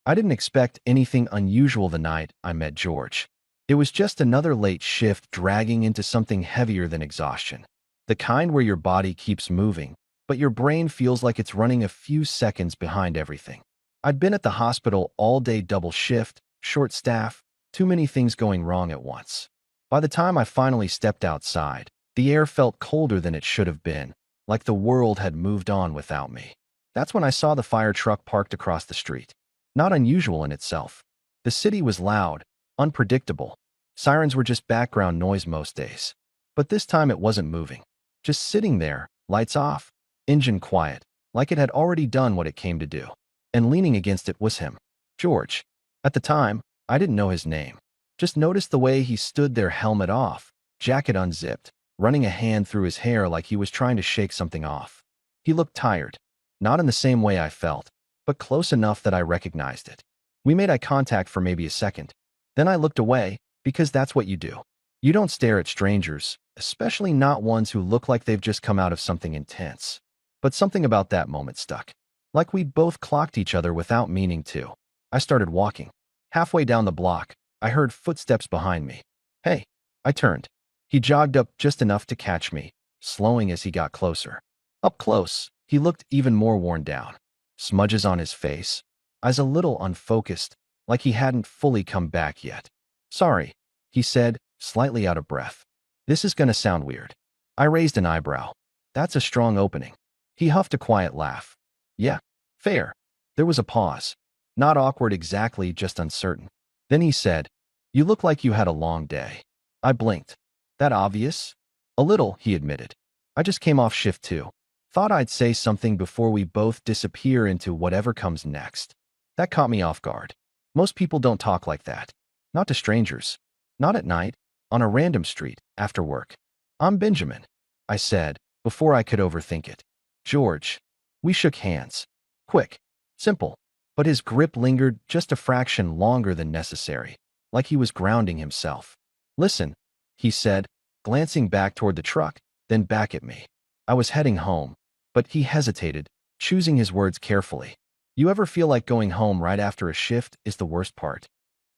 I didn't expect anything unusual the night I met George. It was just another late shift dragging into something heavier than exhaustion. The kind where your body keeps moving, but your brain feels like it's running a few seconds behind everything. I'd been at the hospital all day, double shift, short staff, too many things going wrong at once. By the time I finally stepped outside, the air felt colder than it should have been, like the world had moved on without me. That's when I saw the fire truck parked across the street. Not unusual in itself. The city was loud, unpredictable. Sirens were just background noise most days. But this time it wasn't moving. Just sitting there, lights off, engine quiet, like it had already done what it came to do. And leaning against it was him, George. At the time, I didn't know his name. Just noticed the way he stood there, helmet off, jacket unzipped, running a hand through his hair like he was trying to shake something off. He looked tired. Not in the same way I felt, but close enough that I recognized it. We made eye contact for maybe a second. Then I looked away, because that's what you do. You don't stare at strangers, especially not ones who look like they've just come out of something intense. But something about that moment stuck. Like we'd both clocked each other without meaning to. I started walking. Halfway down the block, I heard footsteps behind me. Hey, I turned. He jogged up just enough to catch me, slowing as he got closer. Up close, he looked even more worn down. Smudges on his face, eyes a little unfocused, like he hadn't fully come back yet. Sorry, he said, slightly out of breath. This is gonna sound weird. I raised an eyebrow. That's a strong opening. He huffed a quiet laugh. Yeah, fair. There was a pause. Not awkward exactly, just uncertain. Then he said, You look like you had a long day. I blinked. That obvious? A little, he admitted. I just came off shift too. Thought I'd say something before we both disappear into whatever comes next. That caught me off guard. Most people don't talk like that. Not to strangers. Not at night, on a random street, after work. I'm Benjamin, I said, before I could overthink it. George. We shook hands. Quick. Simple. But his grip lingered just a fraction longer than necessary, like he was grounding himself. Listen, he said, glancing back toward the truck, then back at me. I was heading home, but he hesitated, choosing his words carefully. You ever feel like going home right after a shift is the worst part?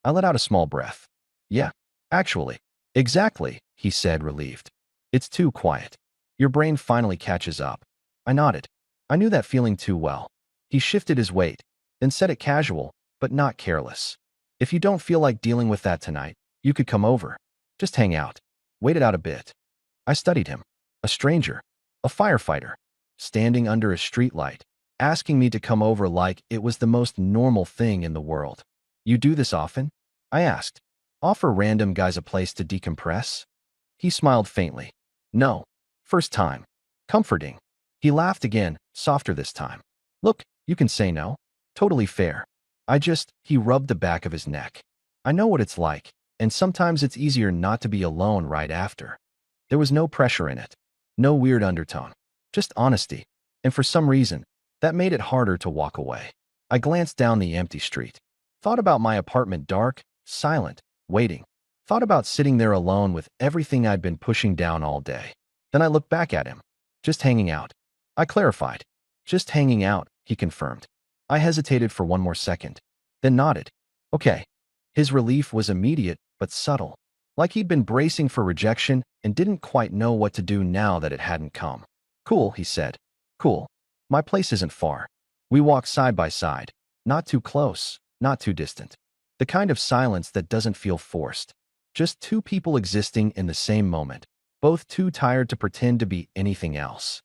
I let out a small breath. Yeah, actually. Exactly, he said, relieved. It's too quiet. Your brain finally catches up. I nodded. I knew that feeling too well. He shifted his weight, then said it casual, but not careless. If you don't feel like dealing with that tonight, you could come over. Just hang out. Wait it out a bit. I studied him. A stranger. A firefighter. Standing under a streetlight, asking me to come over like it was the most normal thing in the world. You do this often? I asked. Offer random guys a place to decompress? He smiled faintly. No. First time. Comforting. He laughed again, softer this time. Look, you can say no. Totally fair. He rubbed the back of his neck. I know what it's like, and sometimes it's easier not to be alone right after. There was no pressure in it. No weird undertone. Just honesty. And for some reason, that made it harder to walk away. I glanced down the empty street. Thought about my apartment, dark, silent, waiting. Thought about sitting there alone with everything I'd been pushing down all day. Then I looked back at him. Just hanging out. I clarified. Just hanging out, he confirmed. I hesitated for one more second, then nodded. Okay. His relief was immediate, but subtle. Like he'd been bracing for rejection and didn't quite know what to do now that it hadn't come. Cool, he said. Cool. My place isn't far. We walked side by side. Not too close, not too distant. The kind of silence that doesn't feel forced. Just two people existing in the same moment, both too tired to pretend to be anything else.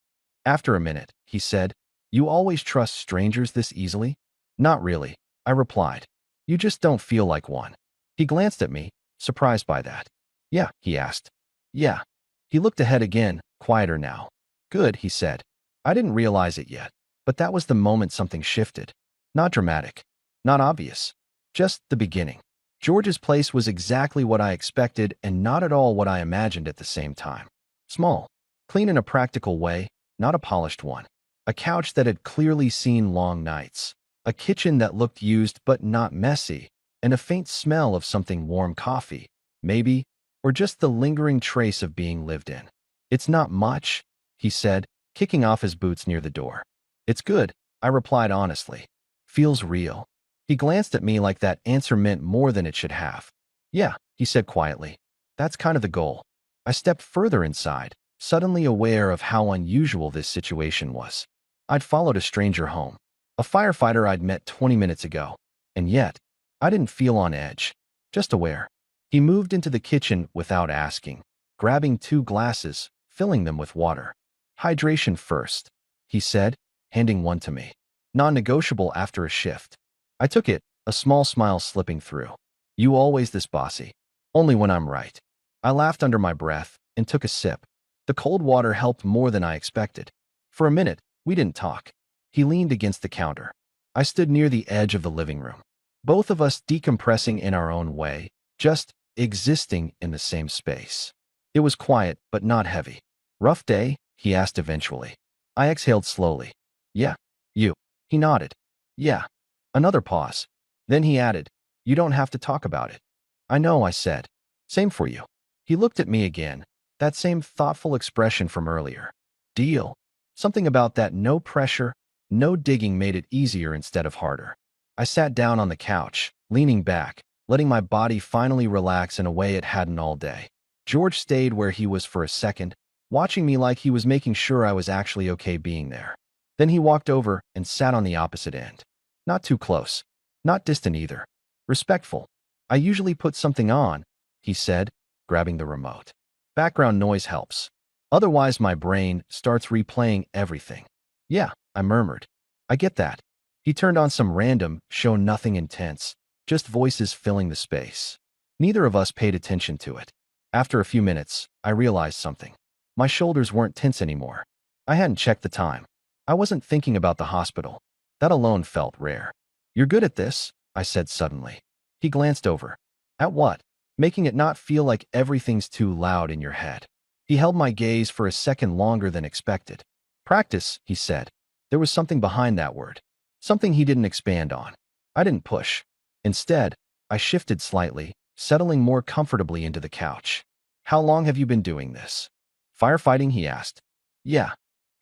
After a minute, he said, You always trust strangers this easily? Not really, I replied. You just don't feel like one. He glanced at me, surprised by that. Yeah, he asked. Yeah. He looked ahead again, quieter now. Good, he said. I didn't realize it yet, but that was the moment something shifted. Not dramatic. Not obvious. Just the beginning. George's place was exactly what I expected and not at all what I imagined at the same time. Small. Clean in a practical way, not a polished one. A couch that had clearly seen long nights. A kitchen that looked used but not messy, and a faint smell of something warm, coffee, maybe, or just the lingering trace of being lived in. It's not much, he said, kicking off his boots near the door. It's good, I replied honestly. Feels real. He glanced at me like that answer meant more than it should have. Yeah, he said quietly. That's kind of the goal. I stepped further inside, suddenly aware of how unusual this situation was. I'd followed a stranger home, a firefighter I'd met 20 minutes ago, and yet, I didn't feel on edge, just aware. He moved into the kitchen without asking, grabbing 2 glasses, filling them with water. Hydration first, he said, handing one to me. Non-negotiable after a shift. I took it, a small smile slipping through. You always this bossy. Only when I'm right. I laughed under my breath and took a sip. The cold water helped more than I expected. For a minute, we didn't talk. He leaned against the counter. I stood near the edge of the living room. Both of us decompressing in our own way, just existing in the same space. It was quiet, but not heavy. Rough day? He asked eventually. I exhaled slowly. Yeah. You. He nodded. Yeah. Another pause. Then he added, you don't have to talk about it. I know, I said. Same for you. He looked at me again, that same thoughtful expression from earlier. Deal. Something about that no pressure, no digging made it easier instead of harder. I sat down on the couch, leaning back, letting my body finally relax in a way it hadn't all day. George stayed where he was for a second, watching me like he was making sure I was actually okay being there. Then he walked over and sat on the opposite end. Not too close. Not distant either. Respectful. I usually put something on, he said, grabbing the remote. Background noise helps. Otherwise, my brain starts replaying everything. Yeah, I murmured. I get that. He turned on some random show, nothing intense, just voices filling the space. Neither of us paid attention to it. After a few minutes, I realized something. My shoulders weren't tense anymore. I hadn't checked the time. I wasn't thinking about the hospital. That alone felt rare. You're good at this, I said suddenly. He glanced over. At what? Making it not feel like everything's too loud in your head. He held my gaze for a second longer than expected. Practice, he said. There was something behind that word. Something he didn't expand on. I didn't push. Instead, I shifted slightly, settling more comfortably into the couch. How long have you been doing this? Firefighting, he asked. Yeah.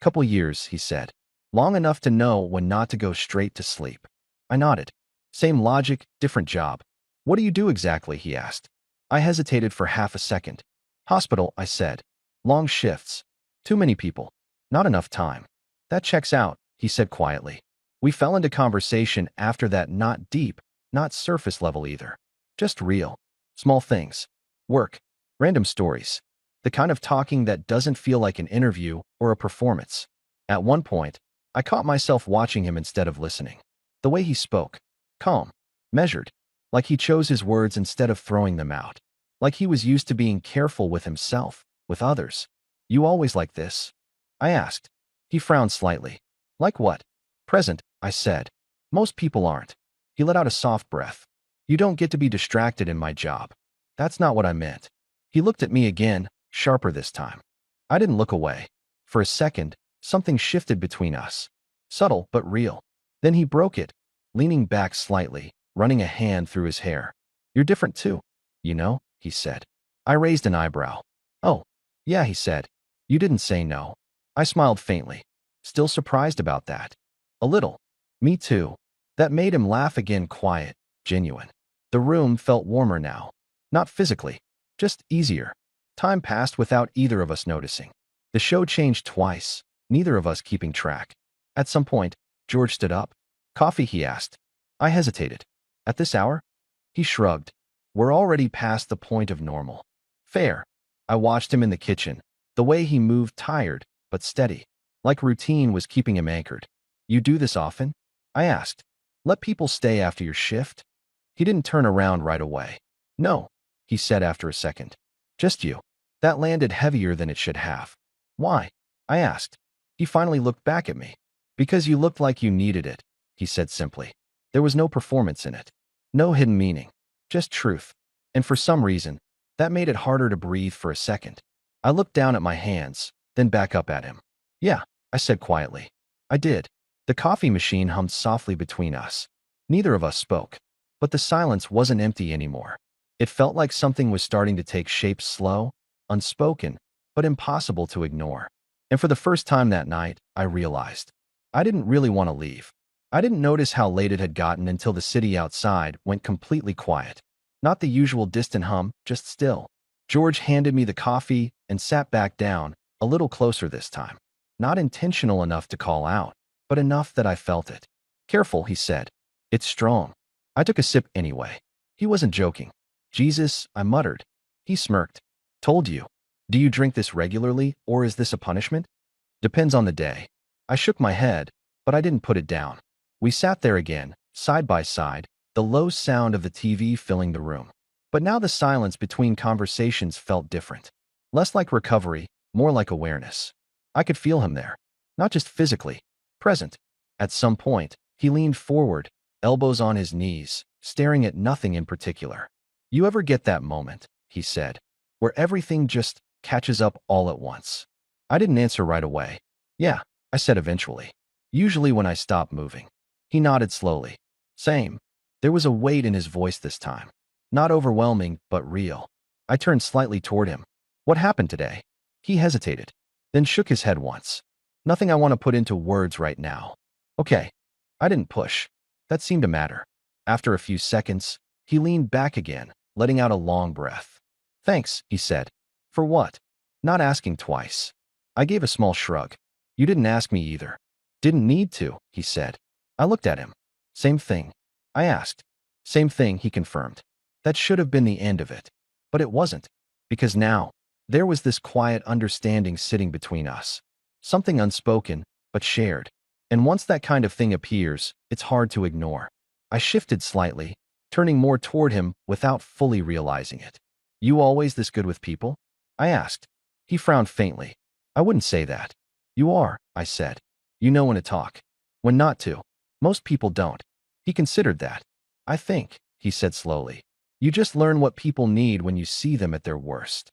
Couple years, he said. Long enough to know when not to go straight to sleep. I nodded. Same logic, different job. What do you do exactly, he asked. I hesitated for half a second. Hospital, I said. Long shifts. Too many people. Not enough time. That checks out, he said quietly. We fell into conversation after that, not deep, not surface level either. Just real. Small things. Work. Random stories. The kind of talking that doesn't feel like an interview or a performance. At one point, I caught myself watching him instead of listening. The way he spoke. Calm. Measured. Like he chose his words instead of throwing them out. Like he was used to being careful with himself, with others. You always like this? I asked. He frowned slightly. Like what? Present, I said. Most people aren't. He let out a soft breath. You don't get to be distracted in my job. That's not what I meant. He looked at me again, sharper this time. I didn't look away. For a second, something shifted between us. Subtle, but real. Then he broke it, leaning back slightly, running a hand through his hair. You're different too, you know, he said. I raised an eyebrow. Oh, yeah, he said. You didn't say no. I smiled faintly. Still surprised about that. A little. Me too. That made him laugh again, quiet, genuine. The room felt warmer now. Not physically, just easier. Time passed without either of us noticing. The show changed twice, neither of us keeping track. At some point, George stood up. Coffee, he asked. I hesitated. At this hour? He shrugged. We're already past the point of normal. Fair. I watched him in the kitchen, the way he moved, tired, but steady. Like routine was keeping him anchored. You do this often? I asked. Let people stay after your shift? He didn't turn around right away. No, he said after a second. Just you. That landed heavier than it should have. Why? I asked. He finally looked back at me. Because you looked like you needed it, he said simply. There was no performance in it. No hidden meaning. Just truth. And for some reason, that made it harder to breathe for a second. I looked down at my hands, then back up at him. Yeah, I said quietly. I did. The coffee machine hummed softly between us. Neither of us spoke. But the silence wasn't empty anymore. It felt like something was starting to take shape, slow, unspoken, but impossible to ignore. And for the first time that night, I realized I didn't really want to leave. I didn't notice how late it had gotten until the city outside went completely quiet. Not the usual distant hum, just still. George handed me the coffee and sat back down, a little closer this time. Not intentional enough to call out, but enough that I felt it. Careful, he said. It's strong. I took a sip anyway. He wasn't joking. Jesus, I muttered. He smirked. Told you. Do you drink this regularly, or is this a punishment? Depends on the day. I shook my head, but I didn't put it down. We sat there again, side by side, the low sound of the TV filling the room. But now the silence between conversations felt different. Less like recovery, more like awareness. I could feel him there. Not just physically, present. At some point, he leaned forward, elbows on his knees, staring at nothing in particular. You ever get that moment, he said, where everything just catches up all at once? I didn't answer right away. Yeah, I said eventually. Usually when I stop moving. He nodded slowly. Same. There was a weight in his voice this time. Not overwhelming, but real. I turned slightly toward him. What happened today? He hesitated, then shook his head once. Nothing I want to put into words right now. Okay. I didn't push. That seemed to matter. After a few seconds, he leaned back again, letting out a long breath. Thanks, he said. For what? Not asking twice. I gave a small shrug. You didn't ask me either. Didn't need to, he said. I looked at him. Same thing. I asked. Same thing, he confirmed. That should have been the end of it. But it wasn't. Because now, there was this quiet understanding sitting between us. Something unspoken, but shared. And once that kind of thing appears, it's hard to ignore. I shifted slightly, turning more toward him without fully realizing it. You always this good with people? I asked. He frowned faintly. I wouldn't say that. You are, I said. You know when to talk. When not to. Most people don't. He considered that. I think, he said slowly. You just learn what people need when you see them at their worst.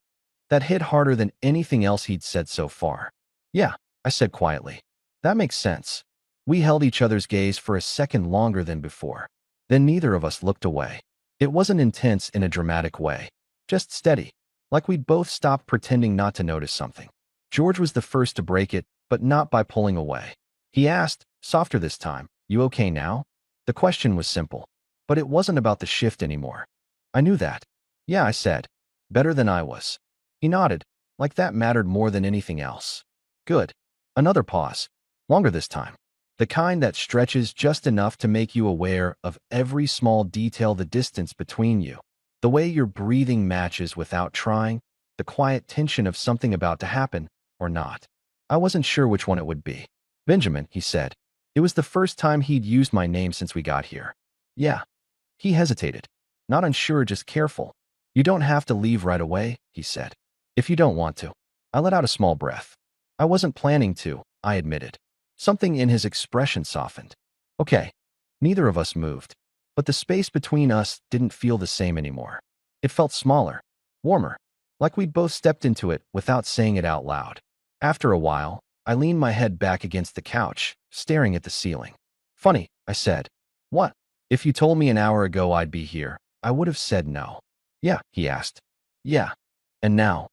That hit harder than anything else he'd said so far. Yeah, I said quietly. That makes sense. We held each other's gaze for a second longer than before. Then neither of us looked away. It wasn't intense in a dramatic way. Just steady. Like we'd both stopped pretending not to notice something. George was the first to break it, but not by pulling away. He asked, softer this time, you okay now? The question was simple, but it wasn't about the shift anymore. I knew that. Yeah, I said. Better than I was. He nodded, like that mattered more than anything else. Good. Another pause. Longer this time. The kind that stretches just enough to make you aware of every small detail, the distance between you. The way your breathing matches without trying, the quiet tension of something about to happen, or not. I wasn't sure which one it would be. Benjamin, he said. It was the first time he'd used my name since we got here. Yeah. He hesitated. Not unsure, just careful. You don't have to leave right away, he said. If you don't want to. I let out a small breath. I wasn't planning to, I admitted. Something in his expression softened. Okay. Neither of us moved. But the space between us didn't feel the same anymore. It felt smaller, warmer, like we'd both stepped into it without saying it out loud. After a while, I leaned my head back against the couch, staring at the ceiling. Funny, I said. What? If you told me an hour ago I'd be here, I would have said no. Yeah, he asked. Yeah. And now?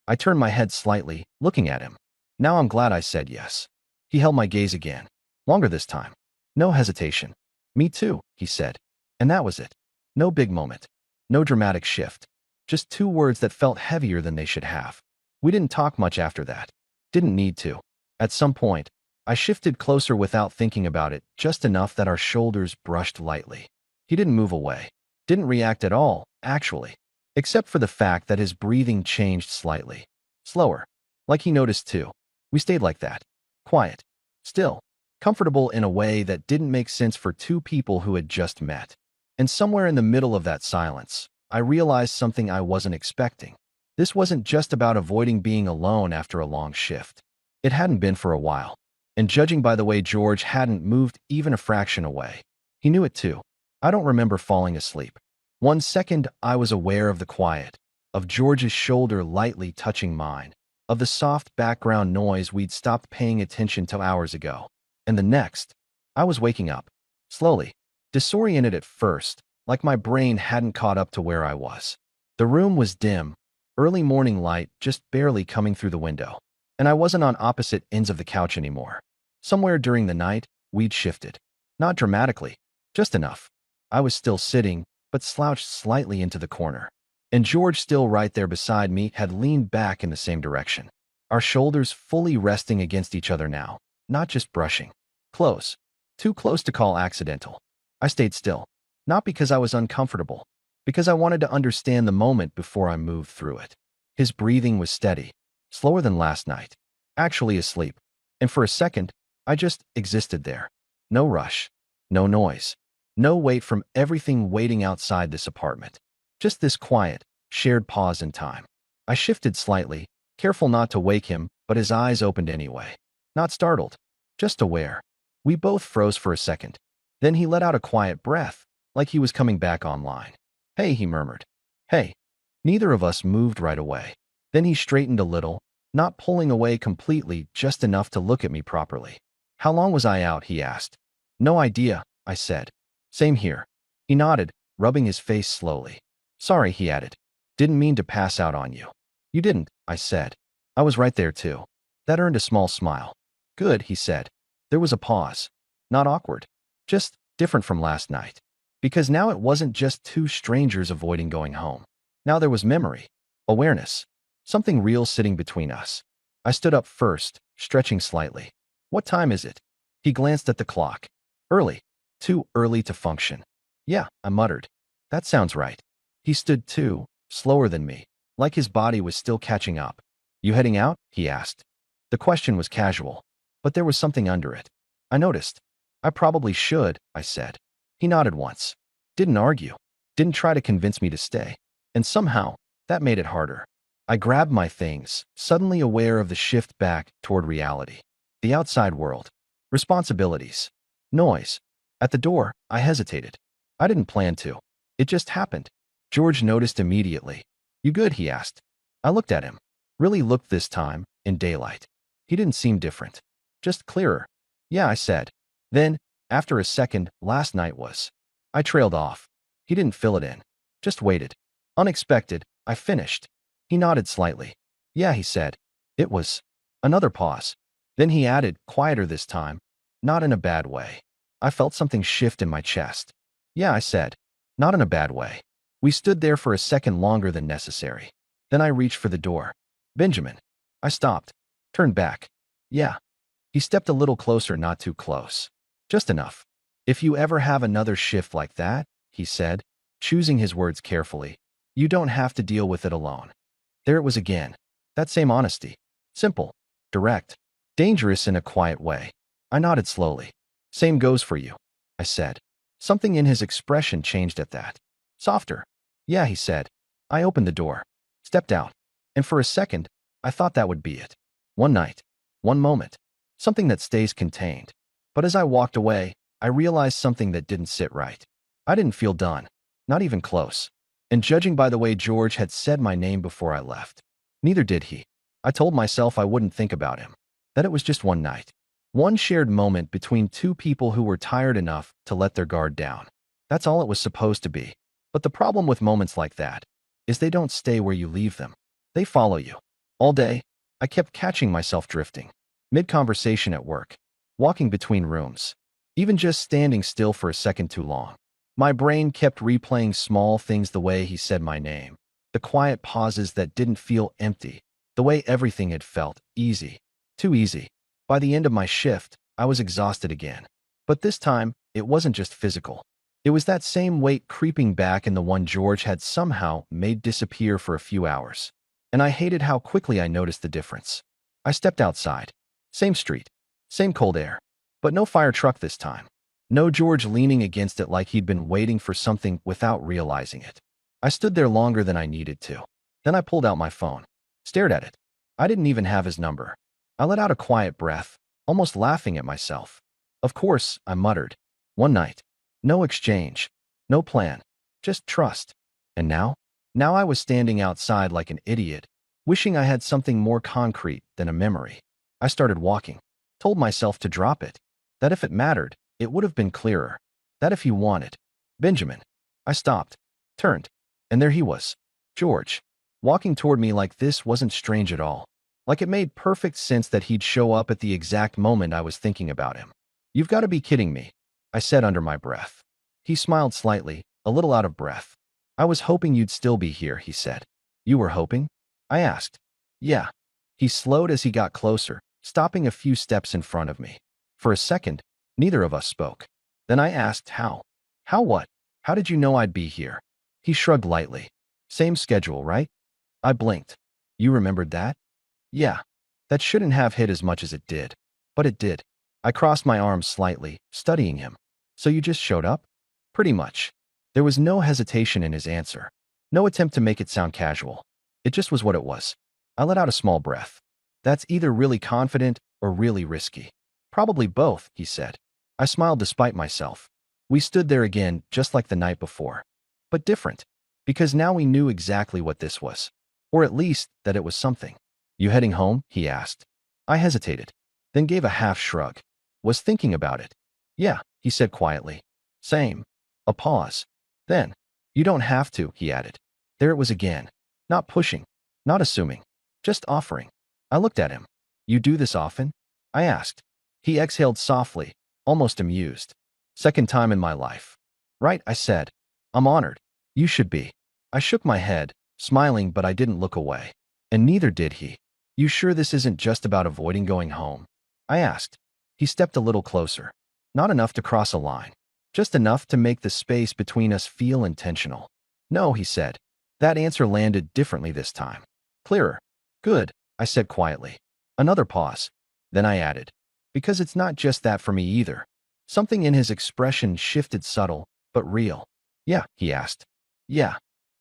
I turned my head slightly, looking at him. Now I'm glad I said yes. He held my gaze again. Longer this time. No hesitation. Me too, he said. And that was it. No big moment. No dramatic shift. Just two words that felt heavier than they should have. We didn't talk much after that. Didn't need to. At some point, I shifted closer without thinking about it, just enough that our shoulders brushed lightly. He didn't move away. Didn't react at all, actually. Except for the fact that his breathing changed slightly. Slower. Like he noticed too. We stayed like that. Quiet. Still. Comfortable in a way that didn't make sense for two people who had just met. And somewhere in the middle of that silence, I realized something I wasn't expecting. This wasn't just about avoiding being alone after a long shift. It hadn't been for a while. And judging by the way George hadn't moved even a fraction away, he knew it too. I don't remember falling asleep. 1 second, I was aware of the quiet, of George's shoulder lightly touching mine, of the soft background noise we'd stopped paying attention to hours ago. And the next, I was waking up. Slowly. Disoriented at first, like my brain hadn't caught up to where I was. The room was dim, early morning light just barely coming through the window. And I wasn't on opposite ends of the couch anymore. Somewhere during the night, we'd shifted. Not dramatically, just enough. I was still sitting, but slouched slightly into the corner. And George, still right there beside me, had leaned back in the same direction. Our shoulders fully resting against each other now, not just brushing. Close. Too close to call accidental. I stayed still, not because I was uncomfortable, because I wanted to understand the moment before I moved through it. His breathing was steady, slower than last night, actually asleep. And for a second, I just existed there. No rush, no noise, no weight from everything waiting outside this apartment. Just this quiet, shared pause in time. I shifted slightly, careful not to wake him, but his eyes opened anyway. Not startled, just aware. We both froze for a second. Then he let out a quiet breath, like he was coming back online. "Hey," he murmured. "Hey." Neither of us moved right away. Then he straightened a little, not pulling away completely, just enough to look at me properly. "How long was I out?" he asked. "No idea," I said. "Same here." He nodded, rubbing his face slowly. "Sorry," he added. "Didn't mean to pass out on you." "You didn't," I said. "I was right there too." That earned a small smile. "Good," he said. There was a pause. Not awkward, just different from last night. Because now it wasn't just two strangers avoiding going home. Now there was memory, awareness, something real sitting between us. I stood up first, stretching slightly. "What time is it?" He glanced at the clock. "Early. Too early to function." "Yeah," I muttered. "That sounds right." He stood too, slower than me, like his body was still catching up. "You heading out?" he asked. The question was casual, but there was something under it. I noticed. "I probably should," I said. He nodded once. Didn't argue. Didn't try to convince me to stay. And somehow, that made it harder. I grabbed my things, suddenly aware of the shift back toward reality. The outside world. Responsibilities. Noise. At the door, I hesitated. I didn't plan to. It just happened. George noticed immediately. "You good?" he asked. I looked at him. Really looked this time, in daylight. He didn't seem different. Just clearer. "Yeah," I said. Then, after a second, "Last night was." I trailed off. He didn't fill it in. Just waited. "Unexpected," I finished. He nodded slightly. "Yeah," he said. "It was." Another pause. Then he added, quieter this time, not in a bad way. I felt something shift in my chest. "Yeah," I said. Not in a bad way. We stood there for a second longer than necessary. Then I reached for the door. "Benjamin." I stopped. Turned back. "Yeah." He stepped a little closer, not too close. Just enough. "If you ever have another shift like that," he said, choosing his words carefully, "you don't have to deal with it alone." There it was again. That same honesty. Simple. Direct. Dangerous in a quiet way. I nodded slowly. "Same goes for you," I said. Something in his expression changed at that. Softer. "Yeah," he said. I opened the door. Stepped out. And for a second, I thought that would be it. One night. One moment. Something that stays contained. But as I walked away, I realized something that didn't sit right. I didn't feel done. Not even close. And judging by the way George had said my name before I left, neither did he. I told myself I wouldn't think about him. That it was just one night. One shared moment between two people who were tired enough to let their guard down. That's all it was supposed to be. But the problem with moments like that is they don't stay where you leave them. They follow you. All day, I kept catching myself drifting. Mid-conversation at work. Walking between rooms. Even just standing still for a second too long. My brain kept replaying small things, the way he said my name. The quiet pauses that didn't feel empty. The way everything had felt easy. Too easy. By the end of my shift, I was exhausted again. But this time, it wasn't just physical. It was that same weight creeping back in the one George had somehow made disappear for a few hours. And I hated how quickly I noticed the difference. I stepped outside. Same street. Same cold air. But no fire truck this time. No George leaning against it like he'd been waiting for something without realizing it. I stood there longer than I needed to. Then I pulled out my phone. Stared at it. I didn't even have his number. I let out a quiet breath, almost laughing at myself. "Of course," I muttered. One night. No exchange. No plan. Just trust. And now? Now I was standing outside like an idiot, wishing I had something more concrete than a memory. I started walking. Told myself to drop it. That if it mattered, it would have been clearer. That if he wanted. Benjamin. I stopped. Turned. And there he was. George. Walking toward me like this wasn't strange at all. Like it made perfect sense that he'd show up at the exact moment I was thinking about him. "You've got to be kidding me." I said under my breath. He smiled slightly, a little out of breath. I was hoping you'd still be here, he said. You were hoping? I asked. Yeah. He slowed as he got closer, stopping a few steps in front of me. For a second, neither of us spoke. Then I asked how. How what? How did you know I'd be here? He shrugged lightly. Same schedule, right? I blinked. You remembered that? Yeah. That shouldn't have hit as much as it did. But it did. I crossed my arms slightly, studying him. So you just showed up? Pretty much. There was no hesitation in his answer. No attempt to make it sound casual. It just was what it was. I let out a small breath. That's either really confident or really risky. Probably both, he said. I smiled despite myself. We stood there again, just like the night before. But different. Because now we knew exactly what this was. Or at least, that it was something. You heading home? He asked. I hesitated. Then gave a half shrug. Was thinking about it. Yeah, he said quietly. Same. A pause. Then, you don't have to, he added. There it was again. Not pushing. Not assuming. Just offering. I looked at him. You do this often? I asked. He exhaled softly, almost amused. Second time in my life. Right, I said. I'm honored. You should be. I shook my head, smiling, but I didn't look away. And neither did he. You sure this isn't just about avoiding going home? I asked. He stepped a little closer. Not enough to cross a line. Just enough to make the space between us feel intentional. No, he said. That answer landed differently this time. Clearer. Good, I said quietly. Another pause. Then I added. Because it's not just that for me either. Something in his expression shifted, subtle, but real. Yeah, he asked. Yeah.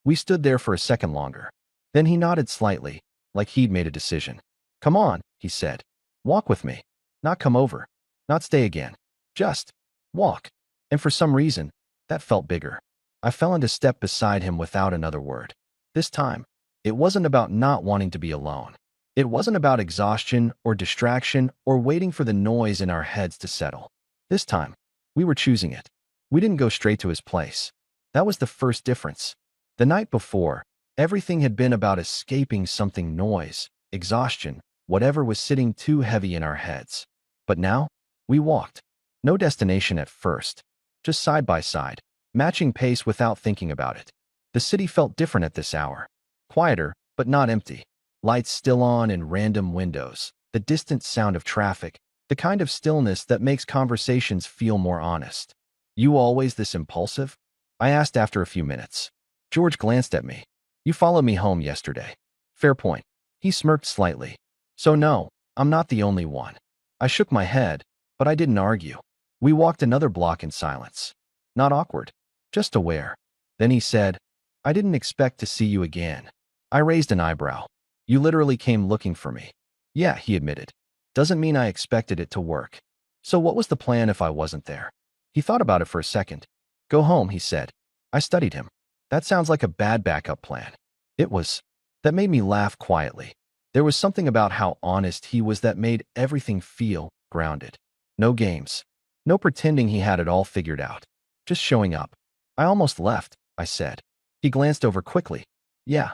We stood there for a second longer. Then he nodded slightly, like he'd made a decision. Come on, he said. Walk with me. Not come over. Not stay again. Just walk. And for some reason, that felt bigger. I fell into step beside him without another word. This time, it wasn't about not wanting to be alone. It wasn't about exhaustion or distraction or waiting for the noise in our heads to settle. This time, we were choosing it. We didn't go straight to his place. That was the first difference. The night before, everything had been about escaping something, noise, exhaustion, whatever was sitting too heavy in our heads. But now, we walked. No destination at first. Just side by side, matching pace without thinking about it. The city felt different at this hour. Quieter, but not empty. Lights still on in random windows. The distant sound of traffic. The kind of stillness that makes conversations feel more honest. You always this impulsive? I asked after a few minutes. George glanced at me. You followed me home yesterday. Fair point. He smirked slightly. So no, I'm not the only one. I shook my head, but I didn't argue. We walked another block in silence. Not awkward, just aware. Then he said, I didn't expect to see you again. I raised an eyebrow. You literally came looking for me. Yeah, he admitted. Doesn't mean I expected it to work. So what was the plan if I wasn't there? He thought about it for a second. Go home, he said. I studied him. That sounds like a bad backup plan. It was. That made me laugh quietly. There was something about how honest he was that made everything feel grounded. No games. No pretending he had it all figured out. Just showing up. I almost left, I said. He glanced over quickly. Yeah.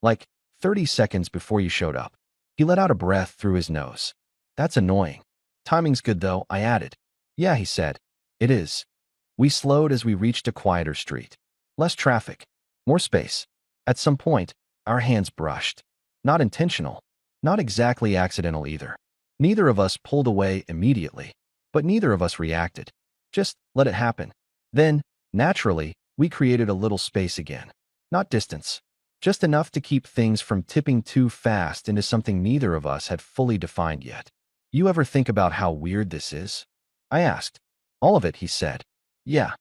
Like 30 seconds before you showed up. He let out a breath through his nose. That's annoying. Timing's good though, I added. Yeah, he said. It is. We slowed as we reached a quieter street. Less traffic. More space. At some point, our hands brushed. Not intentional. Not exactly accidental either. Neither of us pulled away immediately. But neither of us reacted. Just let it happen. Then, naturally, we created a little space again. Not distance. Just enough to keep things from tipping too fast into something neither of us had fully defined yet. You ever think about how weird this is? I asked. All of it, he said. Yeah.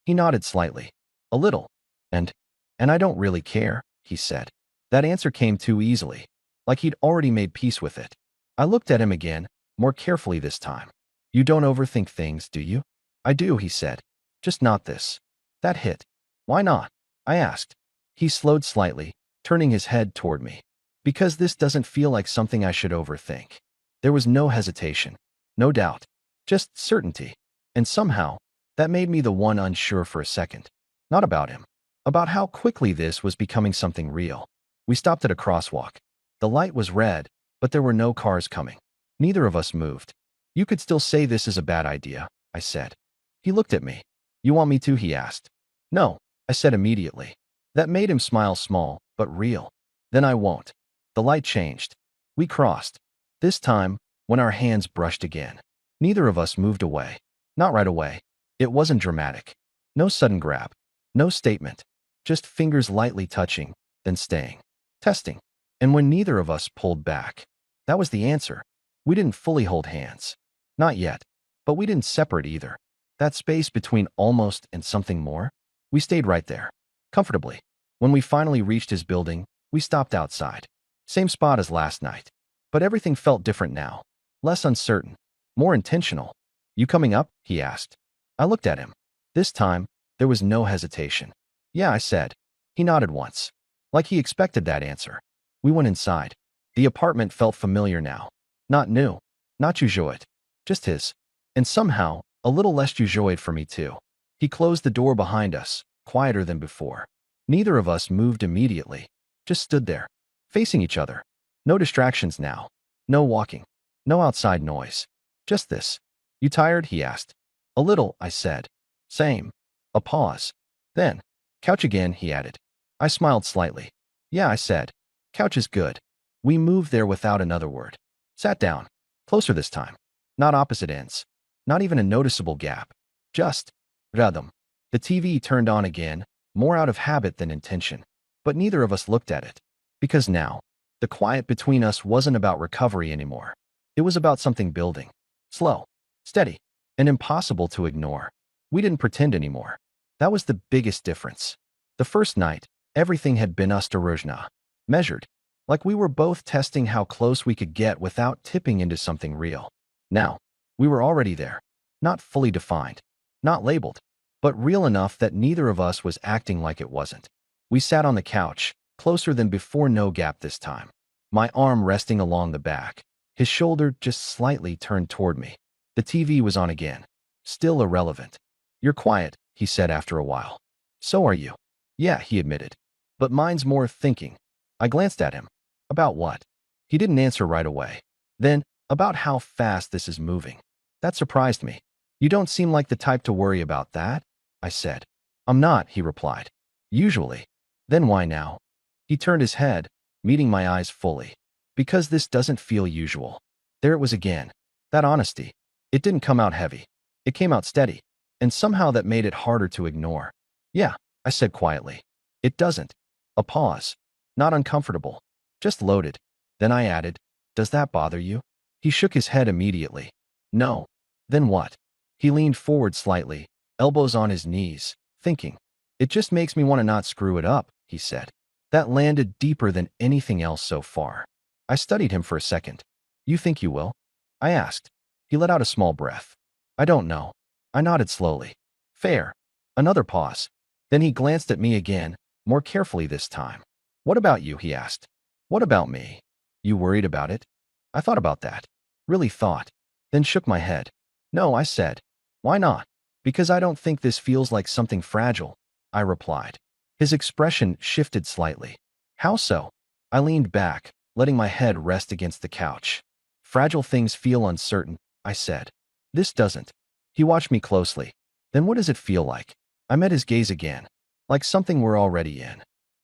He nodded slightly. A little. And I don't really care, he said. That answer came too easily. Like he'd already made peace with it. I looked at him again, more carefully this time. You don't overthink things, do you? I do, he said. Just not this. That hit. Why not? I asked. He slowed slightly, turning his head toward me. Because this doesn't feel like something I should overthink. There was no hesitation. No doubt. Just certainty. And somehow, that made me the one unsure for a second. Not about him. About how quickly this was becoming something real. We stopped at a crosswalk. The light was red, but there were no cars coming. Neither of us moved. You could still say this is a bad idea, I said. He looked at me. You want me to? He asked. No, I said immediately. That made him smile, small, but real. Then I won't. The light changed. We crossed. This time, when our hands brushed again. Neither of us moved away. Not right away. It wasn't dramatic. No sudden grab. No statement. Just fingers lightly touching, then staying. Testing. And when neither of us pulled back, that was the answer. We didn't fully hold hands. Not yet. But we didn't separate either. That space between almost and something more, we stayed right there. Comfortably. When we finally reached his building, we stopped outside. Same spot as last night. But everything felt different now. Less uncertain. More intentional. You coming up? He asked. I looked at him. This time, there was no hesitation. Yeah, I said. He nodded once. Like he expected that answer. We went inside. The apartment felt familiar now. Not new. Not Jujoid. Just his. And somehow, a little less Jujoid for me too. He closed the door behind us, quieter than before. Neither of us moved immediately. Just stood there, facing each other. No distractions now. No walking. No outside noise. Just this. You tired? He asked. A little, I said. Same. A pause. Then, couch again, he added. I smiled slightly. Yeah, I said. Couch is good. We moved there without another word. Sat down. Closer this time. Not opposite ends. Not even a noticeable gap. Just rhythm. The TV turned on again, more out of habit than intention. But neither of us looked at it. Because now, the quiet between us wasn't about recovery anymore. It was about something building. Slow. Steady. And impossible to ignore. We didn't pretend anymore. That was the biggest difference. The first night, everything had been ostorojna. Measured. Like we were both testing how close we could get without tipping into something real. Now, we were already there. Not fully defined. Not labeled. But real enough that neither of us was acting like it wasn't. We sat on the couch, closer than before, no gap this time. My arm resting along the back. His shoulder just slightly turned toward me. The TV was on again. Still irrelevant. You're quiet, he said after a while. So are you. Yeah, he admitted. But mine's more thinking. I glanced at him. About what? He didn't answer right away. Then, about how fast this is moving. That surprised me. You don't seem like the type to worry about that, I said. I'm not, he replied. Usually. Then why now? He turned his head, meeting my eyes fully. Because this doesn't feel usual. There it was again. That honesty. It didn't come out heavy. It came out steady. And somehow that made it harder to ignore. Yeah, I said quietly. It doesn't. A pause. Not uncomfortable. Just loaded. Then I added, does that bother you? He shook his head immediately. No. Then what? He leaned forward slightly, elbows on his knees, thinking. It just makes me want to not screw it up, he said. That landed deeper than anything else so far. I studied him for a second. You think you will? I asked. He let out a small breath. I don't know. I nodded slowly. Fair. Another pause. Then he glanced at me again, more carefully this time. What about you? He asked. What about me? You worried about it? I thought about that. Really thought. Then shook my head. No, I said. Why not? Because I don't think this feels like something fragile, I replied. His expression shifted slightly. How so? I leaned back, letting my head rest against the couch. Fragile things feel uncertain, I said. This doesn't. He watched me closely. Then what does it feel like? I met his gaze again. Like something we're already in.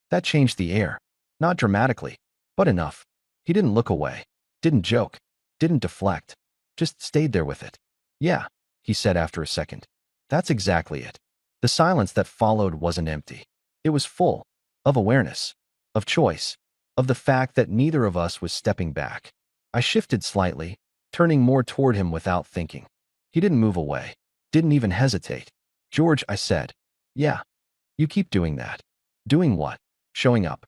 That changed the air. Not dramatically, but enough. He didn't look away. Didn't joke. Didn't deflect. Just stayed there with it. Yeah, he said after a second. That's exactly it. The silence that followed wasn't empty. It was full. Of awareness. Of choice. Of the fact that neither of us was stepping back. I shifted slightly, turning more toward him without thinking. He didn't move away. Didn't even hesitate. George, I said. Yeah. You keep doing that. Doing what? Showing up.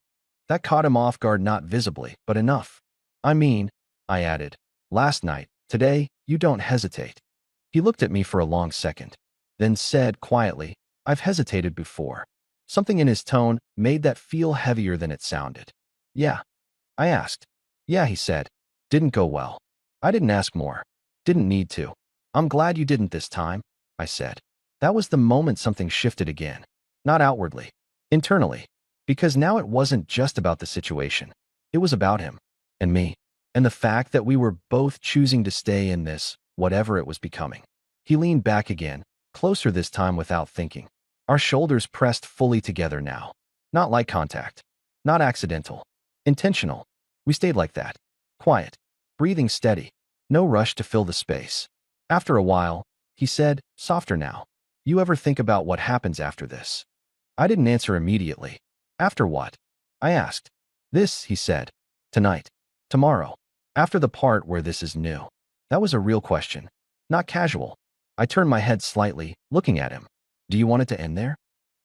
That caught him off guard, not visibly, but enough. I mean, I added. Last night, today, you don't hesitate. He looked at me for a long second, then said quietly, I've hesitated before. Something in his tone made that feel heavier than it sounded. Yeah. I asked. Yeah, he said. Didn't go well. I didn't ask more. Didn't need to. I'm glad you didn't this time, I said. That was the moment something shifted again. Not outwardly. Internally. Because now it wasn't just about the situation. It was about him. And me. And the fact that we were both choosing to stay in this, whatever it was becoming. He leaned back again, closer this time without thinking. Our shoulders pressed fully together now. Not light contact. Not accidental. Intentional. We stayed like that. Quiet. Breathing steady. No rush to fill the space. After a while, he said, softer now. You ever think about what happens after this? I didn't answer immediately. After what? I asked. This, he said. Tonight. Tomorrow. After the part where this is new. That was a real question. Not casual. I turned my head slightly, looking at him. Do you want it to end there?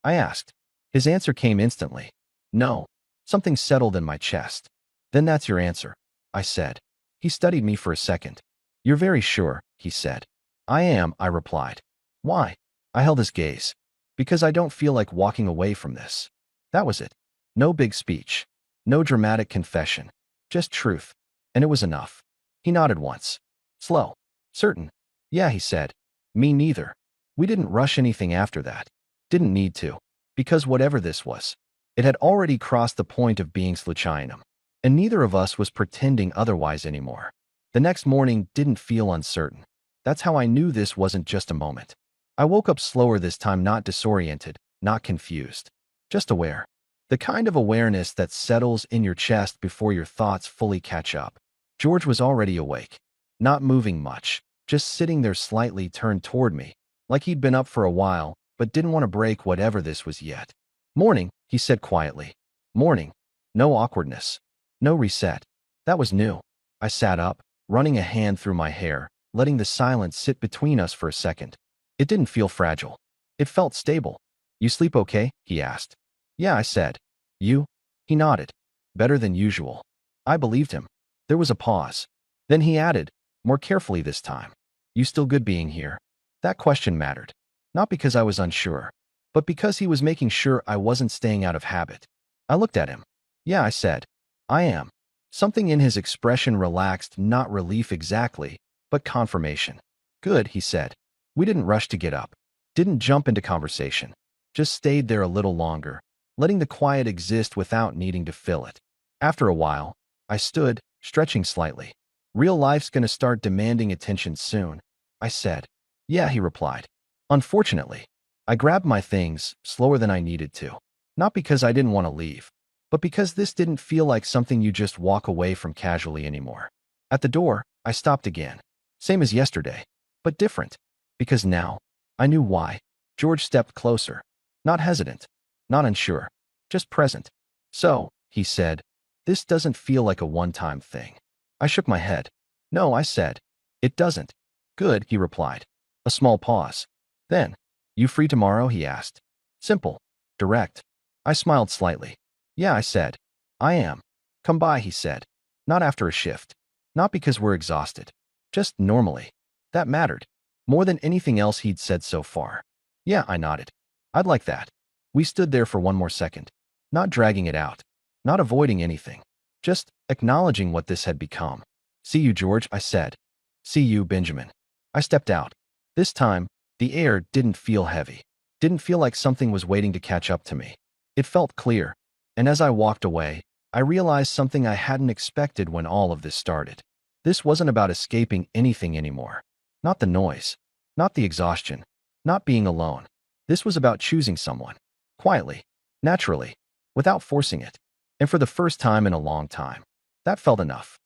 I asked. His answer came instantly. No. Something settled in my chest. Then that's your answer, I said. He studied me for a second. You're very sure, he said. I am, I replied. Why? I held his gaze. Because I don't feel like walking away from this. That was it. No big speech. No dramatic confession. Just truth. And it was enough. He nodded once. Slow. Certain. Yeah, he said. Me neither. We didn't rush anything after that. Didn't need to. Because whatever this was, it had already crossed the point of being sluchainum. And neither of us was pretending otherwise anymore. The next morning didn't feel uncertain. That's how I knew this wasn't just a moment. I woke up slower this time, not disoriented, not confused. Just aware. The kind of awareness that settles in your chest before your thoughts fully catch up. George was already awake. Not moving much. Just sitting there slightly turned toward me. Like he'd been up for a while, but didn't want to break whatever this was yet. Morning, he said quietly. Morning. No awkwardness. No reset. That was new. I sat up, running a hand through my hair, letting the silence sit between us for a second. It didn't feel fragile. It felt stable. You sleep okay? He asked. Yeah, I said. You? He nodded. Better than usual. I believed him. There was a pause. Then he added, more carefully this time. You still good being here? That question mattered. Not because I was unsure, but because he was making sure I wasn't staying out of habit. I looked at him. Yeah, I said. I am. Something in his expression relaxed, not relief exactly, but confirmation. Good, he said. We didn't rush to get up. Didn't jump into conversation. Just stayed there a little longer, letting the quiet exist without needing to fill it. After a while, I stood, stretching slightly. Real life's gonna start demanding attention soon, I said. Yeah, he replied. Unfortunately, I grabbed my things, slower than I needed to. Not because I didn't want to leave, but because this didn't feel like something you just walk away from casually anymore. At the door, I stopped again. Same as yesterday, but different. Because now, I knew why. George stepped closer. Not hesitant. Not unsure. Just present. So, he said, this doesn't feel like a one-time thing. I shook my head. No, I said. It doesn't. Good, he replied. A small pause. Then, you free tomorrow? He asked. Simple. Direct. I smiled slightly. Yeah, I said. I am. Come by, he said. Not after a shift. Not because we're exhausted. Just normally. That mattered. More than anything else he'd said so far. Yeah, I nodded. I'd like that. We stood there for one more second. Not dragging it out. Not avoiding anything. Just acknowledging what this had become. See you, George, I said. See you, Benjamin. I stepped out. This time, the air didn't feel heavy. Didn't feel like something was waiting to catch up to me. It felt clear. And as I walked away, I realized something I hadn't expected when all of this started. This wasn't about escaping anything anymore. Not the noise. Not the exhaustion. Not being alone. This was about choosing someone. Quietly. Naturally. Without forcing it. And for the first time in a long time. That felt enough.